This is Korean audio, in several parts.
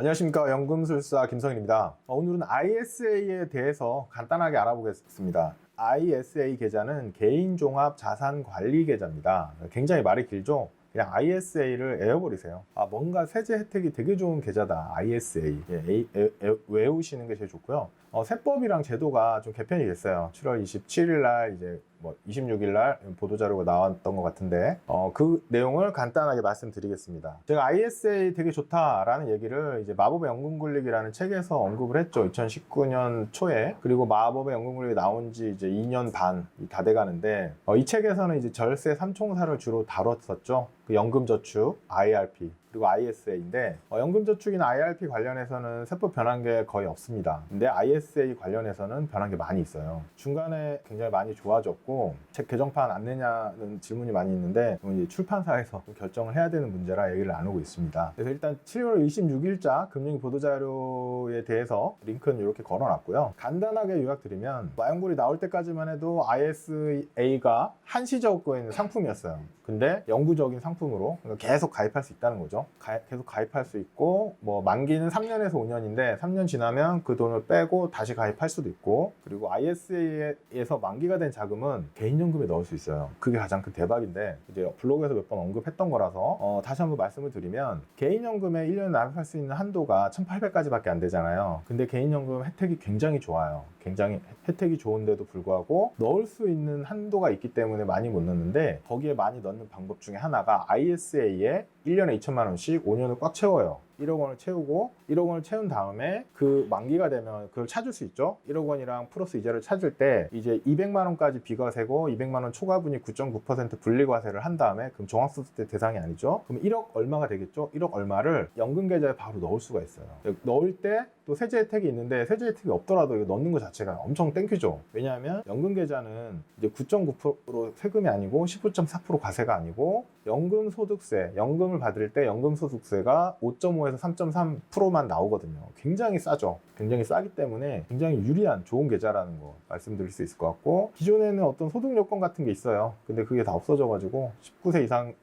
안녕하십니까, 연금술사 김성일입니다. 오늘은 ISA에 대해서 간단하게 알아보겠습니다. ISA 계좌는 개인종합자산관리 계좌입니다. 굉장히 말이 길죠? 그냥 ISA를 외워버리세요. 뭔가 세제 혜택이 되게 좋은 계좌다, ISA. 외우시는 게 제일 좋고요. 세법이랑 제도가 좀 개편이 됐어요. 7월 27일 날 이제 26일 날 보도자료가 나왔던 것 같은데 그 내용을 간단하게 말씀드리겠습니다. 제가 ISA 되게 좋다라는 얘기를 이제 마법의 연금굴리기라는 책에서 언급을 했죠. 2019년 초에. 그리고 마법의 연금굴리기 나온 지 이제 2년 반 다 돼가는데 이 책에서는 이제 절세 3총사를 주로 다뤘었죠. 그 연금저축, IRP 그리고 ISA인데 연금저축이나 IRP 관련해서는 세법 변한 게 거의 없습니다. 근데 ISA 관련해서는 변한 게 많이 있어요. 중간에 굉장히 많이 좋아졌고 책 개정판 안 내냐는 질문이 많이 있는데 이제 출판사에서 결정을 해야 되는 문제라 얘기를 나누고 있습니다. 그래서 일단 7월 26일자 금융 보도자료에 대해서 링크는 이렇게 걸어놨고요. 간단하게 요약드리면 마연골이 나올 때까지만 해도 ISA가 한시적인 상품이었어요. 근데 영구적인 상품으로 계속 가입할 수 있다는 거죠. 계속 가입할 수 있고 만기는 3년에서 5년인데 3년 지나면 그 돈을 빼고 다시 가입할 수도 있고, 그리고 ISA에서 만기가 된 자금은 개인연금에 넣을 수 있어요. 그게 가장 큰 대박인데 이제 블로그에서 몇 번 언급했던 거라서 다시 한번 말씀을 드리면, 개인연금에 1년에 납입할 수 있는 한도가 1,800까지밖에 안 되잖아요. 근데 개인연금 혜택이 굉장히 좋아요. 굉장히 혜택이 좋은데도 불구하고 넣을 수 있는 한도가 있기 때문에 많이 못 넣는데, 거기에 많이 넣는 방법 중에 하나가 ISA에 1년에 2천만 원씩 5년을 꽉 채워요. 1억 원을 채우고 1억 원을 채운 다음에 그 만기가 되면 그걸 찾을 수 있죠. 1억 원이랑 플러스 이자를 찾을 때 이제 200만 원까지 비과세고 200만 원 초과분이 9.9% 분리과세를 한 다음에, 그럼 종합소득세 대상이 아니죠. 그럼 1억 얼마가 되겠죠. 1억 얼마를 연금계좌에 바로 넣을 수가 있어요. 넣을 때 또 세제 혜택이 있는데, 세제 혜택이 없더라도 이거 넣는 것 자체가 엄청 땡큐죠. 왜냐하면 연금계좌는 이제 9.9% 세금이 아니고 19.4% 과세가 아니고, 연금소득세, 연금을 받을 때 연금소득세가 5.5에서 3.3%만 나오거든요. 굉장히 싸죠. 굉장히 싸기 때문에 굉장히 유리한 좋은 계좌라는 거 말씀드릴 수 있을 것 같고, 기존에는 어떤 소득 요건 같은 게 있어요. 근데 그게 다 없어져가지고 19세 이상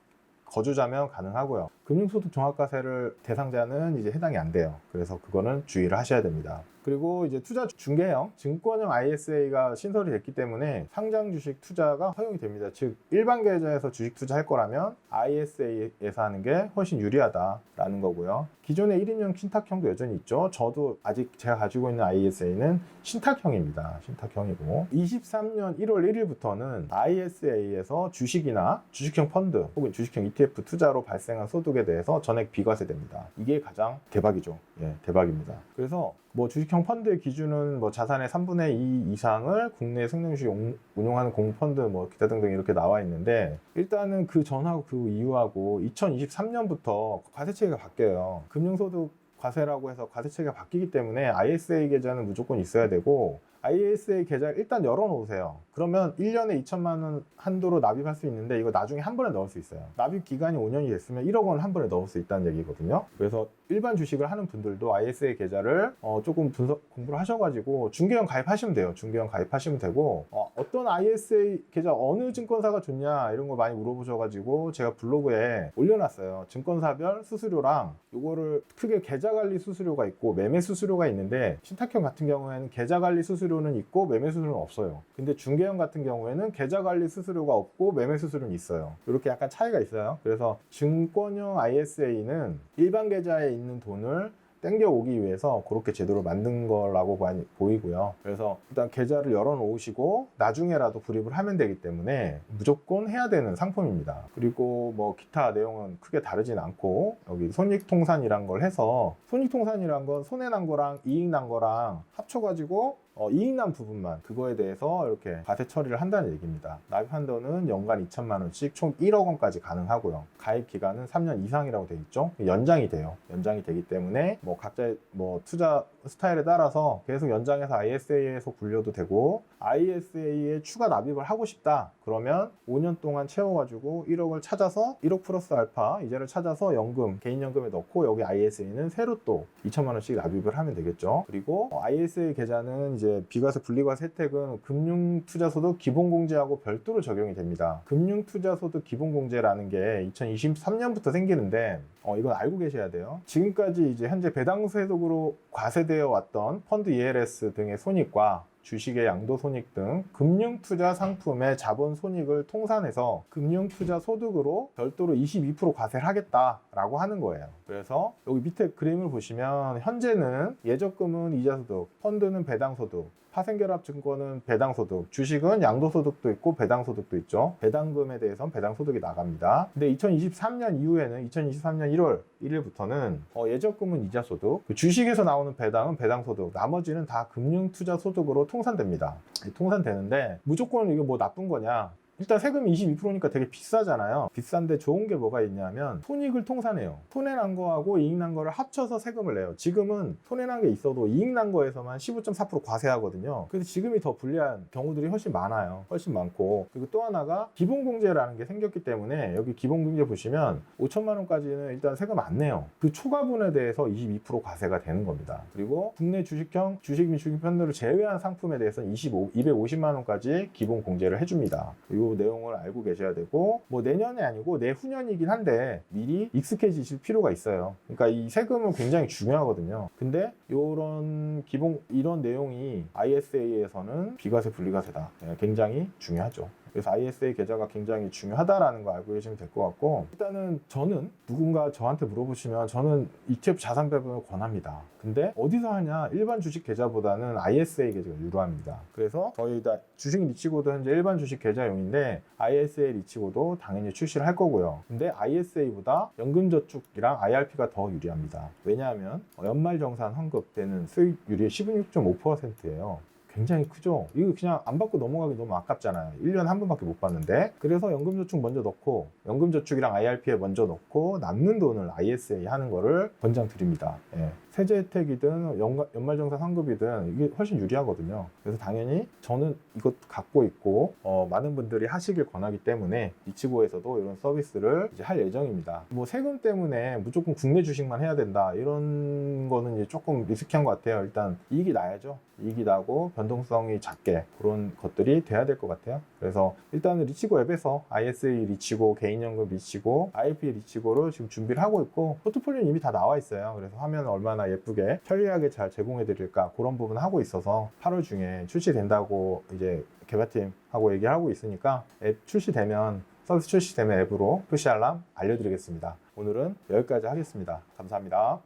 거주자면 가능하고요. 금융소득 종합과세를 대상자는 이제 해당이 안 돼요. 그래서 그거는 주의를 하셔야 됩니다. 그리고 이제 투자 중개형, 증권형 ISA가 신설이 됐기 때문에 상장 주식 투자가 허용이 됩니다. 즉 일반 계좌에서 주식 투자할 거라면 ISA에서 하는 게 훨씬 유리하다라는 거고요. 기존의 1인용 신탁형도 여전히 있죠. 저도 아직 제가 가지고 있는 ISA는 신탁형입니다. 신탁형이고 23년 1월 1일부터는 ISA에서 주식이나 주식형 펀드 혹은 주식형 ETF 투자로 발생한 소득에 대해서 전액 비과세됩니다. 이게 가장 대박이죠. 대박입니다. 그래서 주식형 펀드의 기준은 자산의 3분의 2 이상을 국내 생명주식 운용하는 공펀드 기타 등등 이렇게 나와 있는데, 일단은 그 전하고 그 이후하고 2023년부터 과세체계가 바뀌어요. 금융소득 과세라고 해서 과세체계가 바뀌기 때문에 ISA 계좌는 무조건 있어야 되고, ISA 계좌를 일단 열어놓으세요. 그러면 1년에 2천만 원 한도로 납입할 수 있는데, 이거 나중에 한 번에 넣을 수 있어요. 납입 기간이 5년이 됐으면 1억 원 한 번에 넣을 수 있다는 얘기거든요. 그래서 일반 주식을 하는 분들도 ISA 계좌를 조금 공부를 하셔가지고 중개형 가입하시면 돼요. 중개형 가입하시면 되고, 어떤 ISA 계좌 어느 증권사가 좋냐 이런 거 많이 물어보셔가지고 제가 블로그에 올려놨어요. 증권사별 수수료랑 요거를 크게 계좌관리 수수료가 있고 매매 수수료가 있는데, 신탁형 같은 경우에는 계좌관리 수수료는 있고 매매 수수료는 없어요. 근데 중개형 같은 경우에는 계좌관리 수수료가 없고 매매 수수료는 있어요. 이렇게 약간 차이가 있어요. 그래서 증권형 ISA는 일반 계좌에 있는 돈을 땡겨오기 위해서 그렇게 제도를 만든 거라고 보이고요. 그래서 일단 계좌를 열어놓으시고 나중에라도 불입을 하면 되기 때문에 무조건 해야 되는 상품입니다. 그리고 기타 내용은 크게 다르진 않고, 여기 손익통산이란 걸 해서, 손익통산이란 건 손해난 거랑 이익난 거랑 합쳐가지고 이익난 부분만, 그거에 대해서 이렇게 과세 처리를 한다는 얘기입니다. 납입 한도는 연간 2천만 원씩 총 1억 원까지 가능하고요. 가입 기간은 3년 이상이라고 돼 있죠. 연장이 돼요. 연장이 되기 때문에 각자의 투자 스타일에 따라서 계속 연장해서 ISA에서 굴려도 되고, ISA에 추가 납입을 하고 싶다 그러면 5년 동안 채워가지고 1억을 찾아서 1억 플러스 알파 이자를 찾아서 연금, 개인연금에 넣고 여기 ISA는 새로 또 2천만 원씩 납입을 하면 되겠죠. 그리고 ISA 계좌는 이제 비과세 분리과세 혜택은 금융투자소득 기본공제하고 별도로 적용이 됩니다. 금융투자소득 기본공제라는 게 2023년부터 생기는데 이건 알고 계셔야 돼요. 지금까지 이제 현재 배당소득으로 과세되어 왔던 펀드 ELS 등의 손익과 주식의 양도손익 등 금융투자 상품의 자본손익을 통산해서 금융투자 소득으로 별도로 22% 과세를 하겠다라고 하는 거예요. 그래서 여기 밑에 그림을 보시면 현재는 예적금은 이자소득, 펀드는 배당소득, 파생결합증권은 배당소득, 주식은 양도소득도 있고 배당소득도 있죠. 배당금에 대해서는 배당소득이 나갑니다. 근데 2023년 이후에는 2023년 1월 1일부터는 예적금은 이자소득, 주식에서 나오는 배당은 배당소득, 나머지는 다 금융투자소득으로 통산됩니다. 통산되는데 무조건 이게 뭐 나쁜 거냐? 일단 세금이 22%니까 되게 비싸잖아요. 비싼데 좋은 게 뭐가 있냐면 손익을 통산해요. 손해난 거하고 이익난 거를 합쳐서 세금을 내요. 지금은 손해난 게 있어도 이익난 거에서만 15.4% 과세하거든요. 그래서 지금이 더 불리한 경우들이 훨씬 많아요. 훨씬 많고, 그리고 또 하나가 기본공제라는 게 생겼기 때문에 여기 기본공제 보시면 5천만 원까지는 일단 세금 안 내요. 그 초과분에 대해서 22% 과세가 되는 겁니다. 그리고 국내 주식형 주식 및 주식 펀드를 제외한 상품에 대해서는 250만 원까지 기본공제를 해줍니다. 그리고 내용을 알고 계셔야 되고, 뭐 내년이 아니고 내후년이긴 한데 미리 익숙해지실 필요가 있어요. 그러니까 이 세금은 굉장히 중요하거든요. 근데 이런 내용이 ISA에서는 비과세 분리과세다. 굉장히 중요하죠. 그래서 ISA 계좌가 굉장히 중요하다라는 거 알고 계시면 될 것 같고, 일단은 저는 누군가 저한테 물어보시면 저는 ETF 자산 배분을 권합니다. 근데 어디서 하냐? 일반 주식 계좌보다는 ISA 계좌가 유효합니다. 그래서 저희 다 주식 리치고도 현재 일반 주식 계좌용인데 ISA 리치고도 당연히 출시를 할 거고요. 근데 ISA보다 연금저축이랑 IRP가 더 유리합니다. 왜냐하면 연말정산 환급되는 수익률이 16.5%예요. 굉장히 크죠? 이거 그냥 안 받고 넘어가기 너무 아깝잖아요. 1년에 한 번밖에 못 받는데. 그래서 연금저축 먼저 넣고, 연금저축이랑 IRP에 먼저 넣고 남는 돈을 ISA 하는 거를 권장드립니다. 예. 세제 혜택이든 연말정산 환급이든 이게 훨씬 유리하거든요. 그래서 당연히 저는 이것 갖고 있고 많은 분들이 하시길 권하기 때문에 리치고에서도 이런 서비스를 이제 할 예정입니다. 뭐 세금 때문에 무조건 국내 주식만 해야 된다 이런 거는 이제 조금 리스키한 것 같아요. 일단 이익이 나야죠. 이익이 나고 변동성이 작게, 그런 것들이 돼야 될 것 같아요. 그래서 일단은 리치고 앱에서 ISA 리치고, 개인연금 리치고, IRP 리치고를 지금 준비를 하고 있고, 포트폴리오는 이미 다 나와 있어요. 그래서 화면을 얼마나 예쁘게 편리하게 잘 제공해 드릴까, 그런 부분 하고 있어서 8월 중에 출시된다고 이제 개발팀하고 얘기를 하고 있으니까 앱 출시되면, 서비스 출시되면 앱으로 푸시 알람 알려드리겠습니다. 오늘은 여기까지 하겠습니다. 감사합니다.